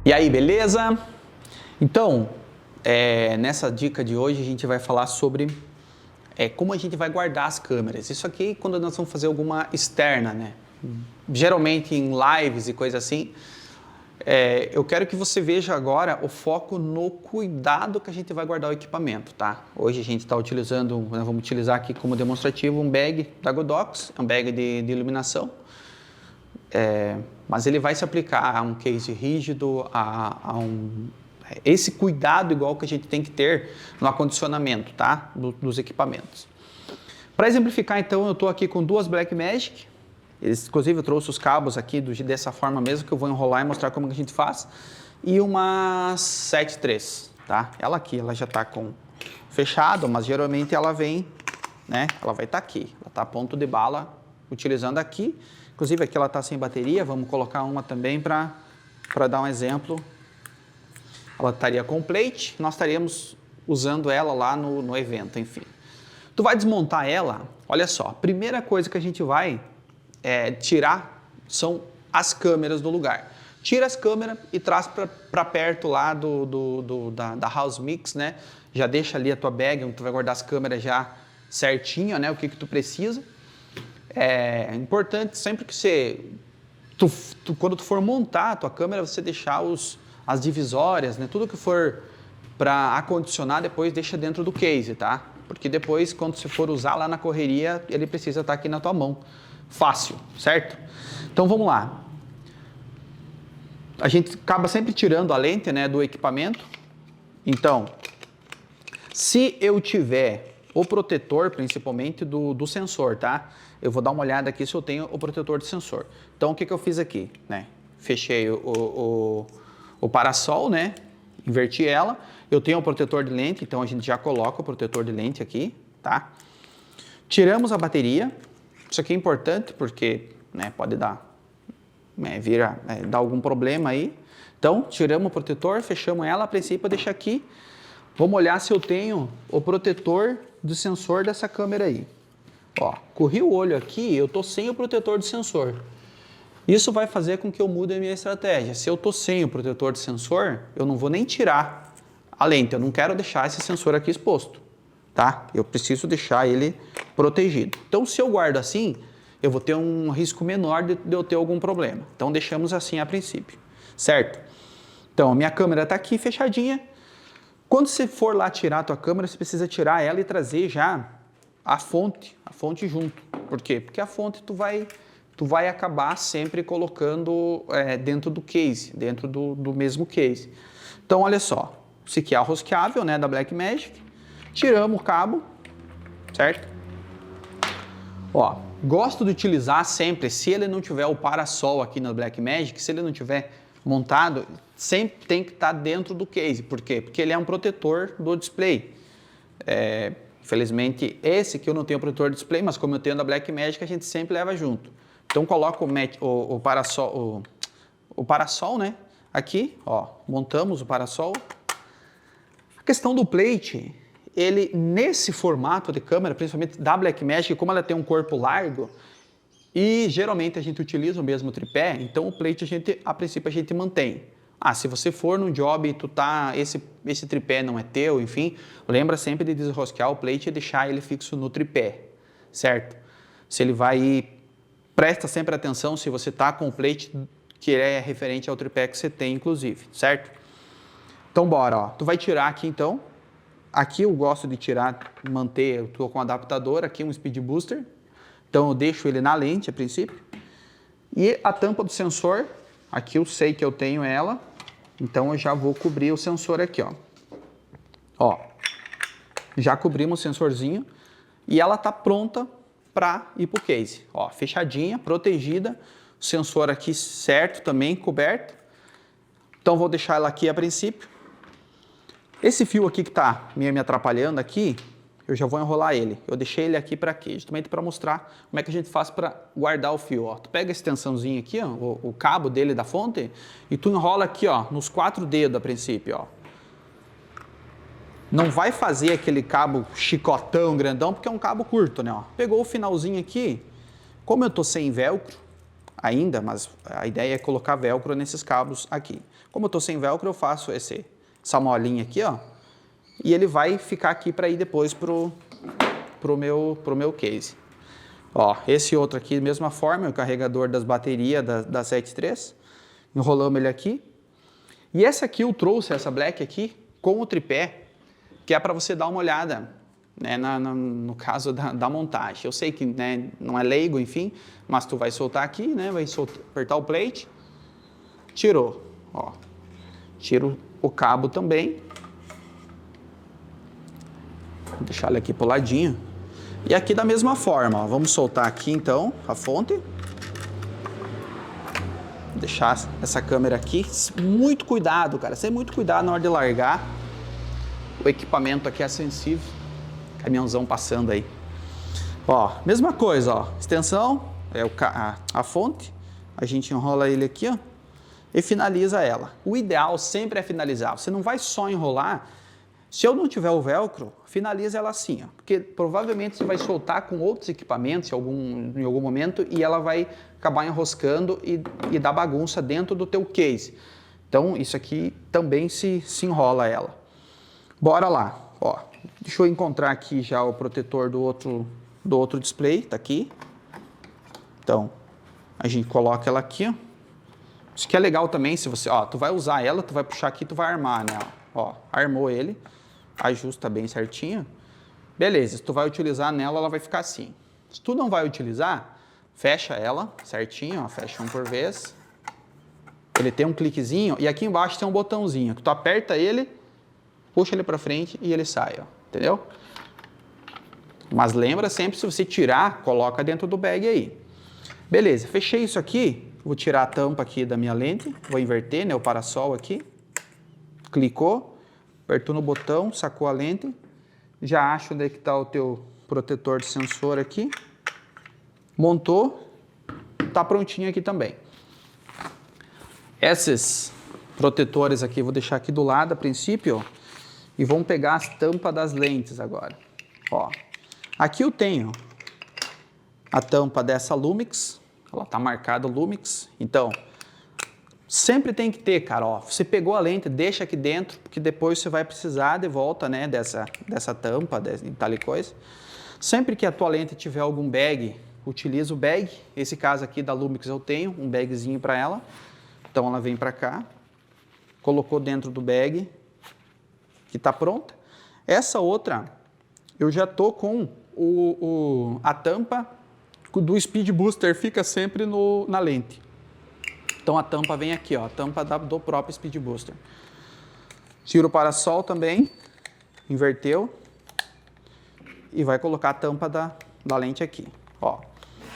E aí, beleza? Então, nessa dica de hoje a gente vai falar sobre como a gente vai guardar as câmeras. Isso aqui quando nós vamos fazer alguma externa, né? Geralmente em lives e coisa assim. Eu quero que você veja agora o foco no cuidado que a gente vai guardar o equipamento, tá? Hoje a gente está utilizando, nós vamos utilizar aqui como demonstrativo um bag da Godox, um bag de iluminação. Mas ele vai se aplicar a um case rígido, esse cuidado igual que a gente tem que ter no acondicionamento, tá? Dos equipamentos. Para exemplificar, então, eu estou aqui com duas Blackmagic. Inclusive, eu trouxe os cabos aqui dessa forma mesmo, que eu vou enrolar e mostrar como que a gente faz. E uma 7.3, tá? Ela aqui, ela já está com fechado, mas geralmente ela vem, né? Ela vai estar aqui. Ela está a ponto de bala, utilizando aqui. Inclusive, aqui ela está sem bateria. Vamos colocar uma também para dar um exemplo. Ela estaria com plate, nós estaríamos usando ela lá no evento, enfim. Tu vai desmontar ela, olha só, a primeira coisa que a gente vai tirar são as câmeras do lugar. Tira as câmeras e traz para perto lá da House Mix, né? Já deixa ali a tua bag, onde tu vai guardar as câmeras já certinho, né? O que tu precisa. É importante sempre que quando tu for montar a tua câmera, você deixar as divisórias, né? Tudo que for para acondicionar, depois deixa dentro do case, tá? Porque depois, quando você for usar lá na correria, ele precisa estar aqui na tua mão. Fácil, certo? Então vamos lá. A gente acaba sempre tirando a lente, né, do equipamento. Então, se eu tiver o protetor, principalmente do sensor, tá? Eu vou dar uma olhada aqui se eu tenho o protetor de sensor. Então, o que eu fiz aqui, né? Fechei o parasol, né? Inverti ela. Eu tenho o protetor de lente, então a gente já coloca o protetor de lente aqui, tá? Tiramos a bateria. Isso aqui é importante porque, né, pode dar algum problema aí. Então, tiramos o protetor, fechamos ela. A princípio, eu deixo aqui. Vamos olhar se eu tenho o protetor do sensor dessa câmera aí. Ó, corri o olho aqui, eu tô sem o protetor de sensor. Isso vai fazer com que eu mude a minha estratégia. Se eu tô sem o protetor de sensor, eu não vou nem tirar a lente. Eu não quero deixar esse sensor aqui exposto, tá? Eu preciso deixar ele protegido. Então, se eu guardo assim, eu vou ter um risco menor de eu ter algum problema. Então, deixamos assim a princípio, certo? Então, a minha câmera tá aqui fechadinha. Quando você for lá tirar a tua câmera, você precisa tirar ela e trazer já a fonte junto. Por quê? Porque a fonte tu vai acabar sempre colocando dentro do case, dentro do mesmo case. Então, olha só, esse aqui é a rosqueável, né, da Blackmagic. Tiramos o cabo, certo? Ó, gosto de utilizar sempre, se ele não tiver o parasol aqui na Blackmagic, se ele não tiver montado, sempre tem que estar dentro do case. Por quê? Porque ele é um protetor do display. Infelizmente, esse aqui eu não tenho protetor de display, mas como eu tenho da Blackmagic, a gente sempre leva junto. Então, coloco o parasol, né? Aqui, ó, montamos o parasol. A questão do plate, ele nesse formato de câmera, principalmente da Blackmagic, como ela tem um corpo largo, e geralmente a gente utiliza o mesmo tripé, então o plate a princípio a gente mantém. Se você for no job e esse tripé não é teu, enfim, lembra sempre de desrosquear o plate e deixar ele fixo no tripé, certo? Se ele vai ir, presta sempre atenção se você tá com o plate que é referente ao tripé que você tem, inclusive, certo? Então, bora, ó. Tu vai tirar aqui, então. Aqui eu gosto de tirar, manter, eu tô com um adaptador aqui, um speed booster. Então, eu deixo ele na lente, a princípio. E a tampa do sensor, aqui eu sei que eu tenho ela. Então, eu já vou cobrir o sensor aqui, ó. Ó, já cobrimos o sensorzinho. E ela tá pronta para ir pro case. Ó, fechadinha, protegida. O sensor aqui certo também, coberto. Então, vou deixar ela aqui a princípio. Esse fio aqui que tá me atrapalhando aqui, eu já vou enrolar ele. Eu deixei ele aqui para quê? Justamente para mostrar como é que a gente faz para guardar o fio. Ó, tu pega essa extensãozinha aqui, ó, o cabo dele da fonte, e tu enrola aqui, ó, nos 4 dedos a princípio, ó. Não vai fazer aquele cabo chicotão grandão, porque é um cabo curto, né? Ó. Pegou o finalzinho aqui, como eu tô sem velcro, ainda, mas a ideia é colocar velcro nesses cabos aqui. Como eu estou sem velcro, eu faço essa molinha aqui, ó, e ele vai ficar aqui para ir depois pro meu case. Ó, esse outro aqui, mesma forma, é o carregador das baterias da 73. Enrolamos ele aqui. E essa aqui eu trouxe, essa black aqui, com o tripé, que é para você dar uma olhada, né, no caso da montagem. Eu sei que, né, não é leigo, enfim, mas tu vai soltar aqui, né, apertar o plate, tirou, ó. Tiro o cabo também. Vou deixar ele aqui pro ladinho. E aqui da mesma forma, ó, vamos soltar aqui então a fonte. Vou deixar essa câmera aqui. Muito cuidado, cara. Sem muito cuidado na hora de largar. O equipamento aqui é sensível. Caminhãozão passando aí. Ó, mesma coisa, ó. Extensão, é a fonte. A gente enrola ele aqui, ó. E finaliza ela. O ideal sempre é finalizar. Você não vai só enrolar. Se eu não tiver o velcro, finaliza ela assim, ó, porque provavelmente você vai soltar com outros equipamentos em algum momento e ela vai acabar enroscando e dar bagunça dentro do teu case. Então isso aqui também se enrola ela. Bora lá, ó. Deixa eu encontrar aqui já o protetor do outro display, tá aqui. Então a gente coloca ela aqui, ó. Isso que é legal também, se você, ó, tu vai usar ela, tu vai puxar aqui, tu vai armar, né? Ó, armou ele. Ajusta bem certinho. Beleza, se tu vai utilizar nela, ela vai ficar assim. Se tu não vai utilizar, fecha ela certinho, ó, fecha um por vez. Ele tem um cliquezinho e aqui embaixo tem um botãozinho, que tu aperta ele, puxa ele para frente e ele sai, ó, entendeu? Mas lembra sempre, se você tirar, coloca dentro do bag aí. Beleza, fechei isso aqui, vou tirar a tampa aqui da minha lente, vou inverter, né, o parasol aqui. Clicou. Apertou no botão, sacou a lente, já acha onde é que está o teu protetor de sensor aqui, montou, tá prontinho aqui também. Esses protetores aqui, vou deixar aqui do lado a princípio, ó, e vamos pegar as tampas das lentes agora. Ó, aqui eu tenho a tampa dessa Lumix, ela tá marcada Lumix, então sempre tem que ter, cara, ó, você pegou a lente, deixa aqui dentro, porque depois você vai precisar de volta, né, dessa tampa, e tal e coisa. Sempre que a tua lente tiver algum bag, utiliza o bag. Esse caso aqui da Lumix eu tenho, um bagzinho para ela. Então ela vem para cá, colocou dentro do bag, que tá pronta. Essa outra, eu já tô com a tampa do Speed Booster, fica sempre na lente. Então a tampa vem aqui, ó, a tampa do próprio Speed Booster. Tira o parasol também, inverteu e vai colocar a tampa da lente aqui, ó.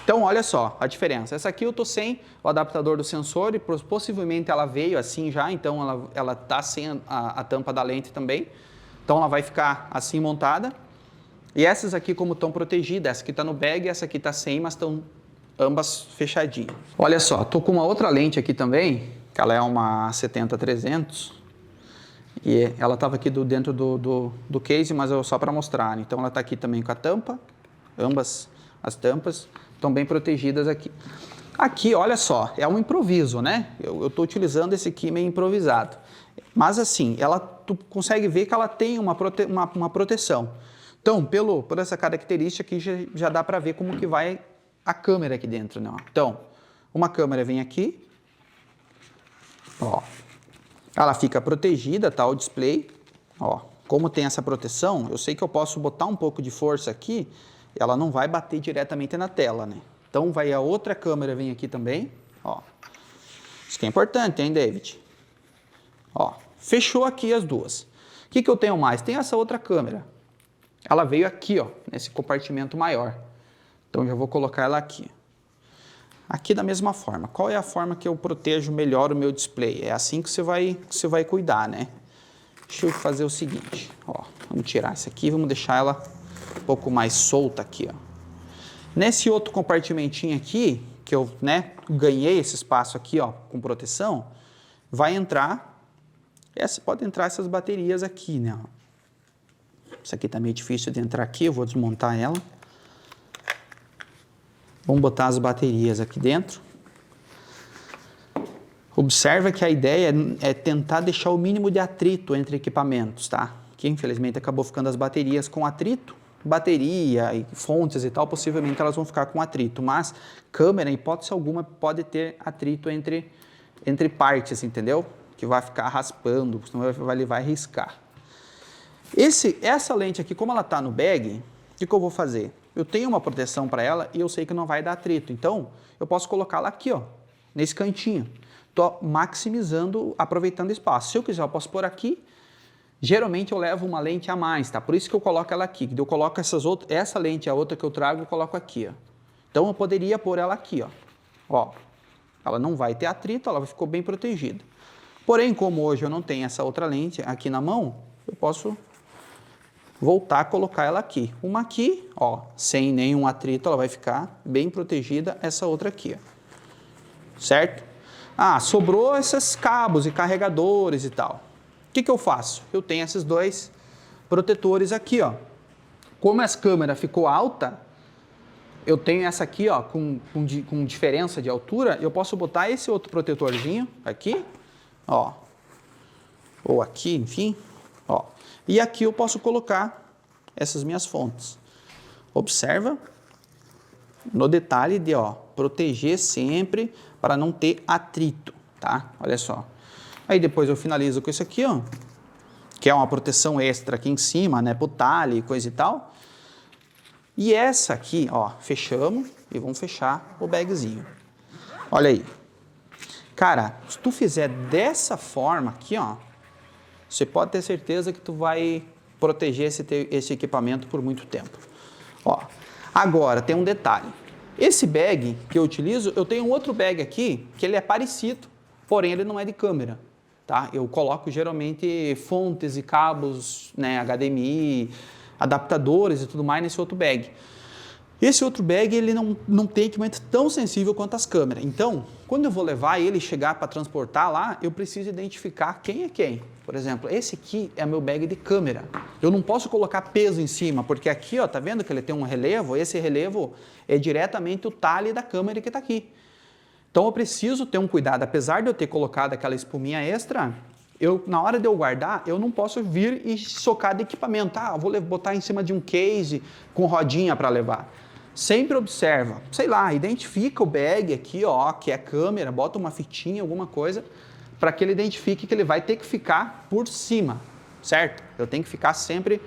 Então olha só a diferença. Essa aqui eu tô sem o adaptador do sensor e possivelmente ela veio assim já, então ela tá sem a tampa da lente também. Então ela vai ficar assim montada. E essas aqui como estão protegidas, essa aqui tá no bag, essa aqui tá sem, mas estão ambas fechadinhas. Olha só, tô com uma outra lente aqui também, que ela é uma 70-300. E ela estava aqui dentro do case, mas só para mostrar. Então ela está aqui também com a tampa, ambas as tampas estão bem protegidas aqui. Aqui, olha só, é um improviso, né? Eu estou utilizando esse aqui meio improvisado. Mas assim, tu consegue ver que ela tem uma proteção. Então, por essa característica aqui, já dá para ver como que vai a câmera aqui dentro, né? Então, uma câmera vem aqui, ó, ela fica protegida, tá, o display, ó, como tem essa proteção, eu sei que eu posso botar um pouco de força aqui, ela não vai bater diretamente na tela, né? Então, a outra câmera vem aqui também, ó, isso que é importante, hein, David? Ó, fechou aqui as duas. O que eu tenho mais? Tem essa outra câmera, ela veio aqui, ó, nesse compartimento maior. Então, já vou colocar ela aqui. Aqui da mesma forma. Qual é a forma que eu protejo melhor o meu display? É assim que você vai cuidar, né? Deixa eu fazer o seguinte, ó. Vamos tirar essa aqui, vamos deixar ela um pouco mais solta aqui, ó. Nesse outro compartimentinho aqui, que eu, né, ganhei esse espaço aqui, ó, com proteção, vai entrar, pode entrar essas baterias aqui, né? Isso aqui tá meio difícil de entrar aqui, eu vou desmontar ela. Vamos botar as baterias aqui dentro. Observa que a ideia é tentar deixar o mínimo de atrito entre equipamentos, tá? Que infelizmente acabou ficando as baterias com atrito. Bateria e fontes e tal, possivelmente elas vão ficar com atrito, mas câmera, em hipótese alguma, pode ter atrito entre partes, entendeu? Que vai ficar raspando, senão vai riscar. Essa lente aqui, como ela está no bag, o que eu vou fazer? Eu tenho uma proteção para ela e eu sei que não vai dar atrito, então eu posso colocá-la aqui, ó, nesse cantinho. Estou maximizando, aproveitando espaço. Se eu quiser, eu posso pôr aqui. Geralmente eu levo uma lente a mais, tá? Por isso que eu coloco ela aqui. Eu coloco essa lente, a outra que eu trago, eu coloco aqui, ó. Então eu poderia pôr ela aqui, ó. Ó, ela não vai ter atrito, ela ficou bem protegida. Porém, como hoje eu não tenho essa outra lente aqui na mão, eu posso voltar a colocar ela aqui. Uma aqui, ó, sem nenhum atrito, ela vai ficar bem protegida. Essa outra aqui, ó. Certo? Ah, sobrou esses cabos e carregadores e tal. O que eu faço? Eu tenho esses dois protetores aqui, ó. Como essa câmera ficou alta, eu tenho essa aqui, ó, com diferença de altura, eu posso botar esse outro protetorzinho aqui, ó, ou aqui, enfim, ó. E aqui eu posso colocar essas minhas fontes. Observa no detalhe de, ó, proteger sempre para não ter atrito, tá? Olha só. Aí depois eu finalizo com isso aqui, ó, que é uma proteção extra aqui em cima, né, pro talhe e coisa e tal. E essa aqui, ó, fechamos e vamos fechar o bagzinho. Olha aí. Cara, se tu fizer dessa forma aqui, ó, você pode ter certeza que tu vai proteger esse equipamento por muito tempo. Ó, agora tem um detalhe. Esse bag que eu utilizo, eu tenho um outro bag aqui que ele é parecido, porém ele não é de câmera, tá? Eu coloco geralmente fontes e cabos, né, HDMI, adaptadores e tudo mais nesse outro bag. Esse outro bag, ele não tem equipamento tão sensível quanto as câmeras. Então, quando eu vou levar ele e chegar para transportar lá, eu preciso identificar quem é quem. Por exemplo, esse aqui é meu bag de câmera. Eu não posso colocar peso em cima, porque aqui, ó, tá vendo que ele tem um relevo? Esse relevo é diretamente o talhe da câmera que está aqui. Então, eu preciso ter um cuidado. Apesar de eu ter colocado aquela espuminha extra, na hora de eu guardar, eu não posso vir e socar de equipamento. Ah, eu vou botar em cima de um case com rodinha para levar. Sempre observa, sei lá, identifica o bag aqui, ó, que é câmera, bota uma fitinha, alguma coisa, para que ele identifique que ele vai ter que ficar por cima, certo? Eu tenho que ficar sempre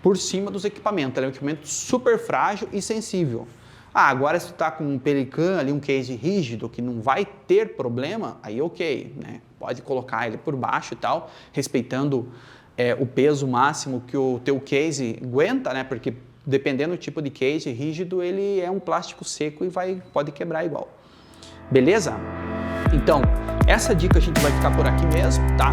por cima dos equipamentos. Ele é um equipamento super frágil e sensível. Ah, agora se tu tá com um Pelican ali, um case rígido, que não vai ter problema, aí ok, né? Pode colocar ele por baixo e tal, respeitando o peso máximo que o teu case aguenta, né? Porque dependendo do tipo de case rígido, ele é um plástico seco e pode quebrar igual. Beleza? Então, essa dica a gente vai ficar por aqui mesmo, tá?